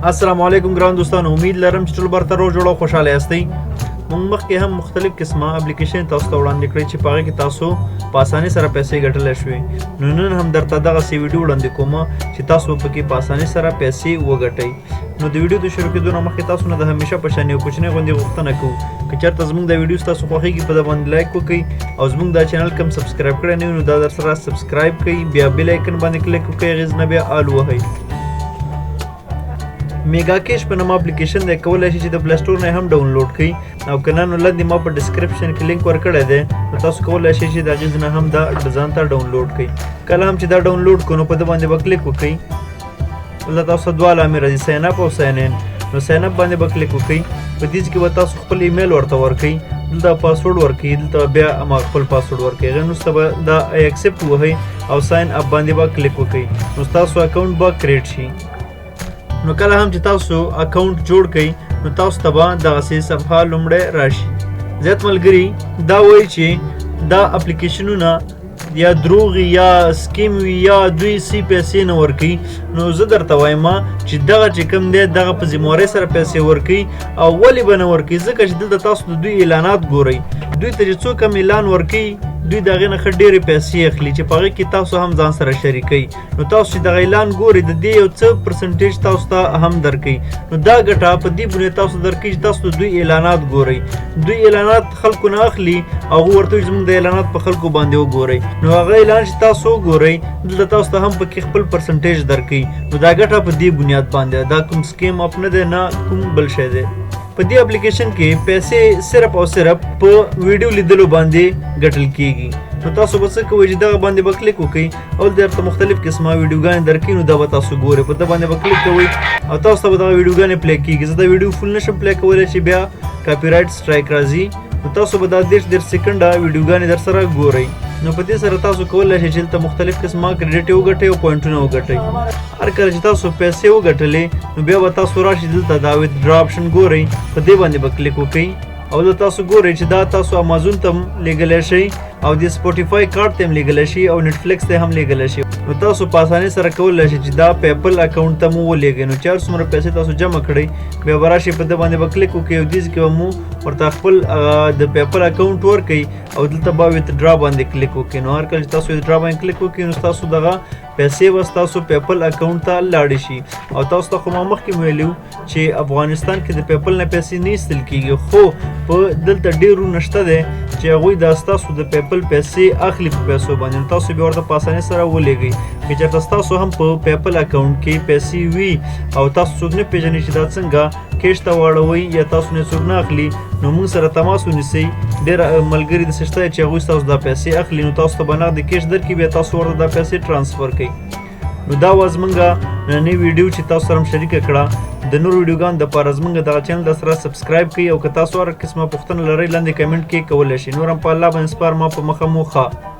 السلام علیکم ګران دوستانو، امید لرم چې ټول برته روغ جوړ او خوشاله یاستئ. موږ مخکې هم مختلف قسمه اپلیکیشن تاسو ته وړاندې کړی چې په هغې کې تاسو په اسانۍ سره پیسې ګټلی شوې. نو نن هم درته دغسې ویډیو وړاندې کومه چې تاسو پکې په اسانۍ سره پیسې وګټئ. نو د ویډیو د شروع کېدو نه مخکې تاسو نه د همیشه په شان یو کوچنۍ غوندې غوښتنه کوو که چېرته زموږ دا ویډیو ستاسو خوښېږي په ده باندې لایک وکړئ او زموږ دا چینل کوم سبسکرایب کړی نه وي نو دا درسره سبسکرایب کړئ، بیا بیل آیکن باندې کلیک وکړئ، هغې نه بیا آل ووهئ. میگا کیش په نوم اپلیکیشن دی، کولی شئ چې د پلی سټور نه هم ډاونلوډ کړئ او که نه نو لاندې ما په ډسکرپشن کې لینک ورکړی دی نو تاسو کولی شئ چې د هغې نه هم دا ځان ته ډاونلوډ کړئ. کله هم چې دا ډاونلوډ کړو نو په ده باندې به کلیک وکړئ. دلته تاسو ته دوه علامې راځي، ساین اپ او ساین ان. نو ساین اپ باندې به کلیک وکړئ. په دې کې به تاسو خپل ایمیل ورته ورکړئ، دلته پاسورډ ورکړئ، دلته بیا هماغه خپل پاسورډ ورکړئ. هغې وروسته به دا ایکسپټ ووهئ او ساین اپ باندې به کلیک وکړئ نو ستاسو اکاونټ به کریټ شي. نو کله هم چې تاسو اکاونټ جوړ کړئ نو تاسو ته به دغسې صفحه لومړی راشي. زیات ملګري دا وایي چې دا اپلیکیشنونه یا دروغ یا سکیم وي یا دوی سی پیسې نه ورکوي. نو زه درته وایم چې دغه چې کوم دی دغه په ذموارۍ سره پیسې ورکوي. او ولې به نه ورکوي؟ ځکه چې دلته تاسو د دوی اعلانات ګورئ. دوی ته چې څوک هم اعلان ورکوي دوی د هغې نه ښه ډېرې پیسې اخلي چې په هغې کې تاسو هم ځان سره شریکوي. نو تاسو چې دغه اعلان ګورئ د دې یو څه پرسنټیج تاسو ته هم درکوي. نو دا ګټه په دې بنیاد تاسو درکوي چې تاسو د دوی اعلانات ګورئ. دوی اعلانات خلکو نه اخلي او هغه ورته وایي زموږ د اعلانات په خلکو باندې وګورئ. نو هغه اعلان چې تاسو وګورئ دلته تاسو ته هم پکې خپل پرسنټیج درکوي. نو دا ګټه په دې بنیاد باندې دا کوم سکیم اپ نه دی نه کوم بل شی دی. په دې اپلیکیشن کې پیسې صرف او صرف په ویډیو لیدلو باندې ګټل کیږي. نو تاسو به څه کوئ چې دغه باندې به کلیک وکړئ او درته مختلف قسمه ویډیوګانې درکوي. نو دا به تاسو ګورئ، په ده باندې به کلیک کوئ او تاسو ته به دغه ویډیوګانې پلی کېږي. زه دا ویډیو فل نشم پلی کولی چې بیا کاپي رایټ سټرایک راځي. نو تاسو به دا 10 سیکنډه ویډیوګانې در سره ګورئ. نو په دې سره تاسو کولی شئ چې دلته مختلف قسمه کریډیټ وګټئ او پوینټونه وګټئ. هر کله چې تاسو پیسې وګټلې نو بیا به تاسو راشئ دلته دا ویدرا آپشن ګورئ، په دې باندې به کلیک وکړئ او دا تاسو ګورئ چې دا تاسو امازون ته هم لیږلی شئ او د سپوټیفای کارت ته هم لیږلی شئ او نیټفلکس ته هم لیږلی شئ. نو تاسو په اسانۍ سره کولی شئ چې دا پیپل اکاونټ ته مو ولیږئ. نو چې هر څومره پیسې تاسو جمع کړئ بیا به راشئ په ده باندې به کلیک وکړئ او دې کې به مو ورته خپل د پیپل اکاونټ ورکړئ او دلته به ویدرا باندې کلیک وکړئ. نو هر کله چې تاسو ویدرا باندې کلیک وکړئ نو ستاسو دغه پیسې به ستاسو پیپل اکاونټ ته لاړې شي. او تاسو ته خو ما مخکې ویلي چې افغانستان کې د پیپل نه پیسې نه ایستل کېږي، خو په دلته ډېرو نشته دی چې هغوی دا ستاسو د پیپل پیسې اخلي په پیسو باندې. نو تاسو بیا ورته په اسانۍ سره ولیږئ. که چېرته ستاسو هم په پیپل اکاونټ کې پیسې وي او تاسو څوک نه پېژنئ چې دا څنګه کیش ته واړوئ یا تاسو نه څوک نه اخلي نو موږ سره تماس ونیسئ. ډېر ملګري داسې شته چې هغوی ستاسو دا پیسې اخلي نو تاسو ته به نغدې کیش درکړي، بیا تاسو ورته دا پیسې ټرانسفر کړئ. نو دا وه زموږ نننۍ ویډیو چې تاسو سره هم شریکه کړه. د نورو ویډیوګانو دپاره زموږ دغه چینل درسره سبسکرایب کړئ او که تاسو هر قسمه پوښتنه لرئ لاندې کمنټ کې کولی شئ. نور هم په الله باندې سپارم، ما په مخه مو ښه.